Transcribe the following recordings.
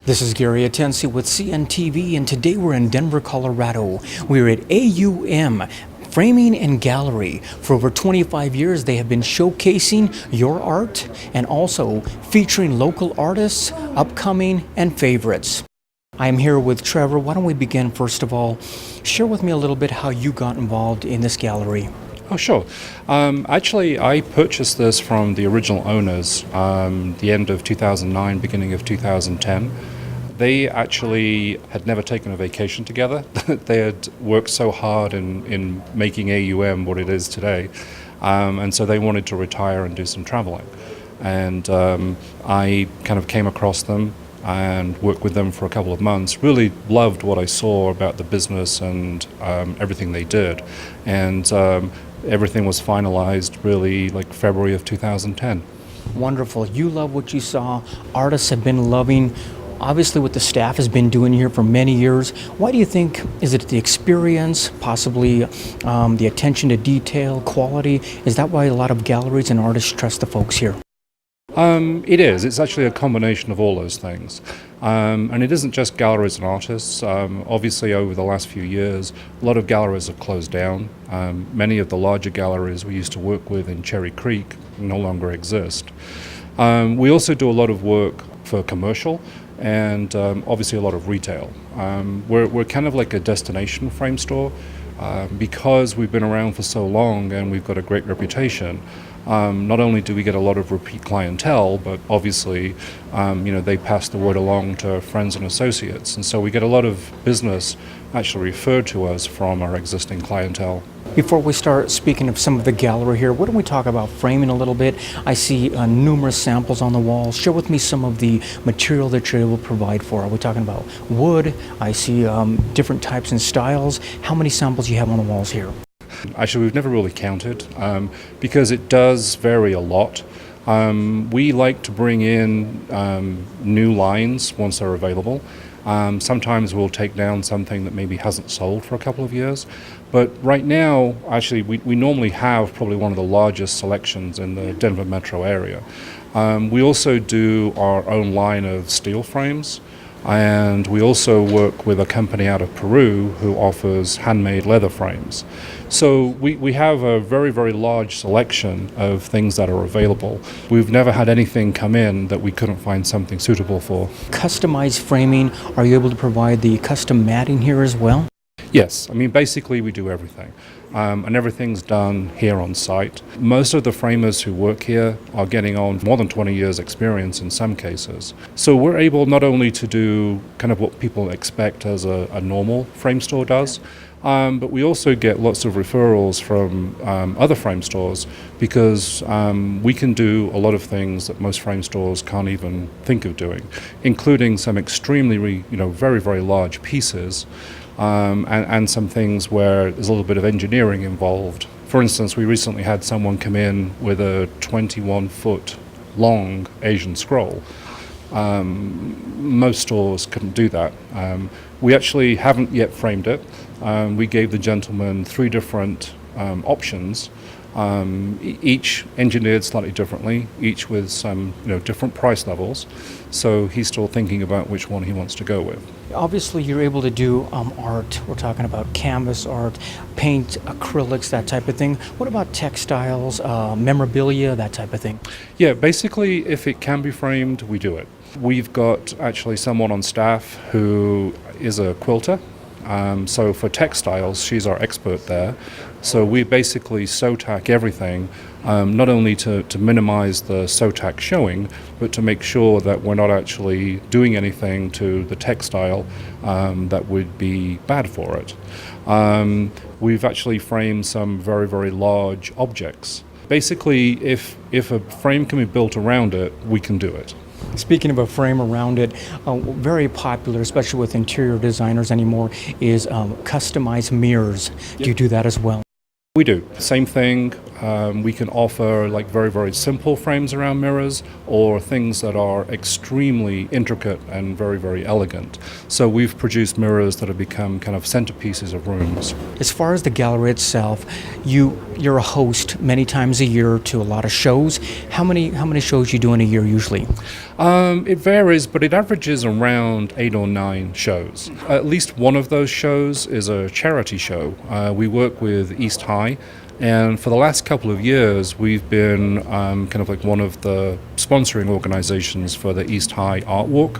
This is Gary Atensi with CNTV, and today we're in Denver, Colorado. We're at AUM Framing and Gallery. For over 25 years, they have been showcasing your art and also featuring local artists, upcoming, and favorites. I am here with Trevor. Why don't we begin, first of all? Share with me a little bit how you got involved in this gallery. Oh, sure. Actually, I purchased this from the original owners the end of 2009, beginning of 2010. They actually had never taken a vacation together. They had worked so hard in making AUM what it is today. And so they wanted to retire and do some traveling. And I kind of came across them and worked with them for a couple of months. Really loved what I saw about the business and everything they did. And everything was finalized really like February of 2010. Wonderful. You love what you saw. Artists have been loving obviously what the staff has been doing here for many years. Why do you think? Is it the experience, possibly the attention to detail, quality? Is that why a lot of galleries and artists trust the folks here? It is. It's actually a combination of all those things. And it isn't just galleries and artists. Obviously, over the last few years, a lot of galleries have closed down. Many of the larger galleries we used to work with in Cherry Creek no longer exist. We also do a lot of work for commercial and obviously a lot of retail. We're kind of like a destination frame store because we've been around for so long and we've got a great reputation. Not only do we get a lot of repeat clientele, but obviously, they pass the word along to friends and associates. And so we get a lot of business actually referred to us from our existing clientele. Before we start speaking of some of the gallery here, why don't we talk about framing a little bit? I see numerous samples on the wall. Share with me some of the material that you're able to provide for. Are we talking about wood? I see different types and styles. How many samples do you have on the walls here? Actually, we've never really counted because it does vary a lot. We like to bring in new lines once they're available. Sometimes we'll take down something that maybe hasn't sold for a couple of years. But right now, actually, we normally have probably one of the largest selections in the Denver metro area. We also do our own line of steel frames. And we also work with a company out of Peru who offers handmade leather frames. So we have a very, very large selection of things that are available. We've never had anything come in that we couldn't find something suitable for. Customized framing, are you able to provide the custom matting here as well? Yes, I mean basically we do everything. And everything's done here on site. Most of the framers who work here are getting on more than 20 years experience in some cases. So we're able not only to do kind of what people expect as a normal frame store does, but we also get lots of referrals from other frame stores because we can do a lot of things that most frame stores can't even think of doing, including some extremely, very, very large pieces. And some things where there's a little bit of engineering involved. For instance, we recently had someone come in with a 21-foot long Asian scroll. Most stores couldn't do that. We actually haven't yet framed it. We gave the gentleman 3 different options, each engineered slightly differently, each with some different price levels. So he's still thinking about which one he wants to go with. Obviously, you're able to do art. We're talking about canvas art, paint, acrylics, that type of thing. What about textiles, memorabilia, that type of thing? Yeah, basically, if it can be framed, we do it. We've got actually someone on staff who is a quilter. So for textiles, she's our expert there. So we basically sew tack everything, not only to minimize the sew tack showing, but to make sure that we're not actually doing anything to the textile that would be bad for it. We've actually framed some very, very large objects. Basically, if a frame can be built around it, we can do it. Speaking of a frame around it, very popular, especially with interior designers anymore, is customized mirrors. Do you do that as well? We do. Same thing. We can offer like very, very simple frames around mirrors or things that are extremely intricate and very, very elegant. So we've produced mirrors that have become kind of centerpieces of rooms. As far as the gallery itself, you're a host many times a year to a lot of shows. How many shows you do in a year usually? It varies, but it averages around 8 or 9 shows. At least one of those shows is a charity show. We work with East High, and for the last couple of years, we've been kind of like one of the sponsoring organizations for the East High Art Walk.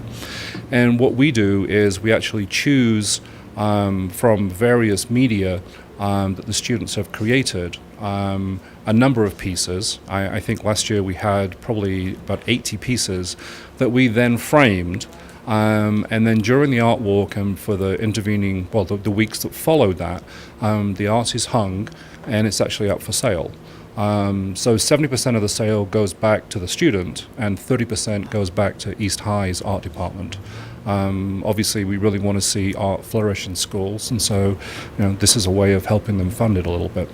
And what we do is we actually choose from various media that the students have created a number of pieces. I think last year we had probably about 80 pieces that we then framed. And then during the art walk and for the intervening, well, the weeks that followed that, the art is hung and it's actually up for sale. So 70% of the sale goes back to the student and 30% goes back to East High's art department. Obviously, we really want to see art flourish in schools, and so this is a way of helping them fund it a little bit.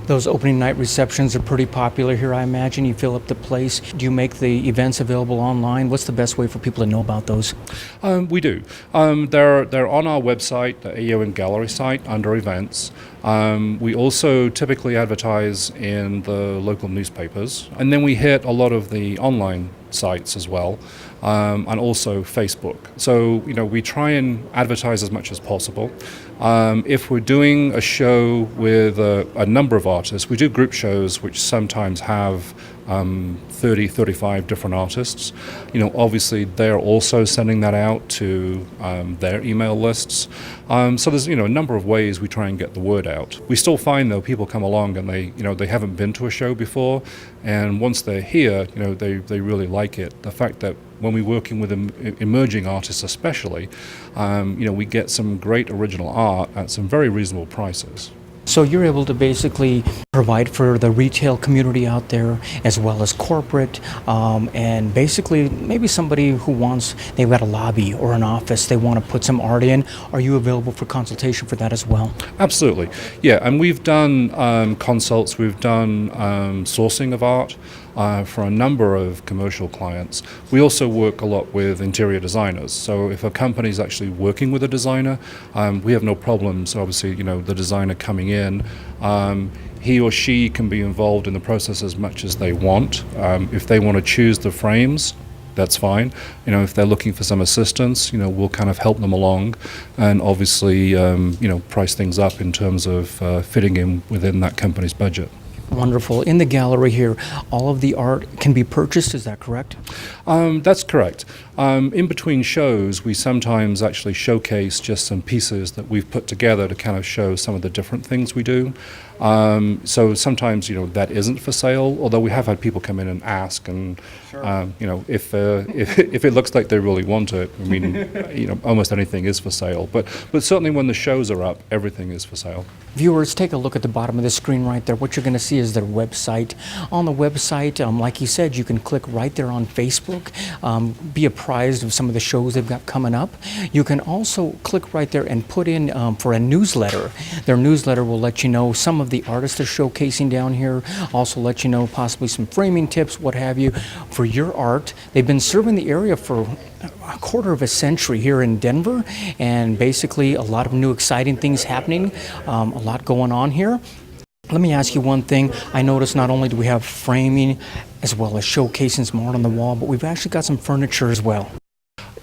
Those opening night receptions are pretty popular here, I imagine. You fill up the place. Do you make the events available online? What's the best way for people to know about those? We do. They're on our website, the AUM Gallery site, under events. We also typically advertise in the local newspapers, and then we hit a lot of the online sites as well, and also Facebook. So we try and advertise as much as possible. If we're doing a show with a number of artists, we do group shows which sometimes have 30, 35 different artists. Obviously they're also sending that out to their email lists. So there's a number of ways we try and get the word out. We still find though people come along and they haven't been to a show before, and once they're here, they really like it. The fact that when we're working with emerging artists especially, we get some great original art at some very reasonable prices. So you're able to basically provide for the retail community out there as well as corporate, and basically maybe somebody who they've got a lobby or an office, they want to put some art in. Are you available for consultation for that as well? Absolutely, yeah, and we've done consults, we've done sourcing of art for a number of commercial clients. We also work a lot with interior designers, so if a company is actually working with a designer, we have no problems, obviously, the designer coming in. He or she can be involved in the process as much as they want. If they want to choose the frames, that's fine. If they're looking for some assistance, we'll kind of help them along, and obviously, price things up in terms of fitting in within that company's budget. Wonderful. In the gallery here, all of the art can be purchased, is that correct? That's correct. In between shows, we sometimes actually showcase just some pieces that we've put together to kind of show some of the different things we do. So sometimes, that isn't for sale, although we have had people come in and ask, and sure. If it looks like they really want it, I mean, almost anything is for sale. But certainly when the shows are up, everything is for sale. Viewers, take a look at the bottom of the screen right there. What you're going to see is their website. On the website, like you said, you can click right there on Facebook, be apprised of some of the shows they've got coming up. You can also click right there and put in for a newsletter. Their newsletter will let you know some of the artists they're showcasing down here, also let you know possibly some framing tips, what have you, for your art. They've been serving the area for a quarter of a century here in Denver, and basically a lot of new exciting things happening, a lot going on here. Let me ask you one thing. I noticed not only do we have framing as well as showcasing some art on the wall, but we've actually got some furniture as well.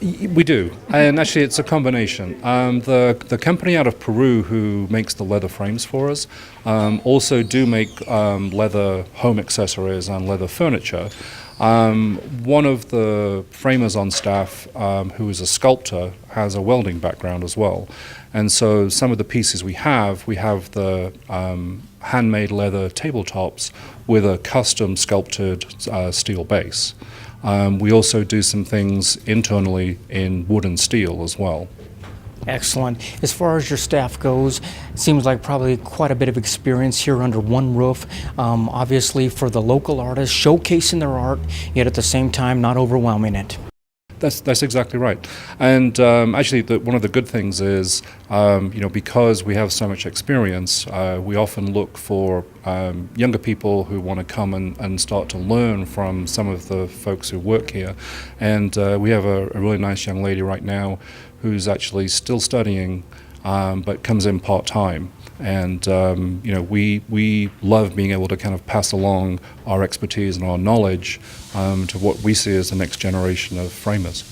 We do, and actually it's a combination. The company out of Peru who makes the leather frames for us also do make leather home accessories and leather furniture. One of the framers on staff, who is a sculptor, has a welding background as well. And so some of the pieces we have the handmade leather tabletops with a custom sculpted steel base. We also do some things internally in wood and steel as well. Excellent. As far as your staff goes, it seems like probably quite a bit of experience here under one roof. Obviously for the local artists, showcasing their art, yet at the same time not overwhelming it. That's exactly right, and actually, one of the good things is, because we have so much experience, we often look for younger people who want to come and start to learn from some of the folks who work here, and we have a really nice young lady right now who's actually still studying, but comes in part time. And we love being able to kind of pass along our expertise and our knowledge to what we see as the next generation of framers.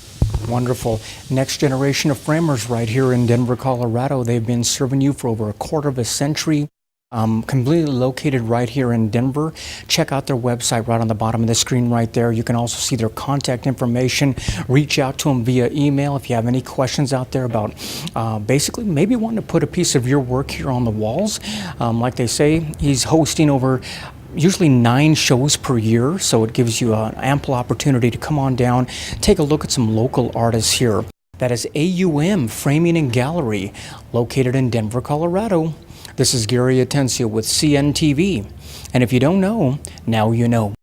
Wonderful. Next generation of framers right here in Denver, Colorado. They've been serving you for over a quarter of a century. Completely located right here in Denver. Check out their website right on the bottom of the screen right there. You can also see their contact information. Reach out to them via email if you have any questions out there about basically maybe wanting to put a piece of your work here on the walls. Like they say, he's hosting over usually 9 shows per year, so it gives you an ample opportunity to come on down, take a look at some local artists here. That is AUM Framing and Gallery, located in Denver, Colorado. This is Gary Atencio with CNTV, and if you don't know, now you know.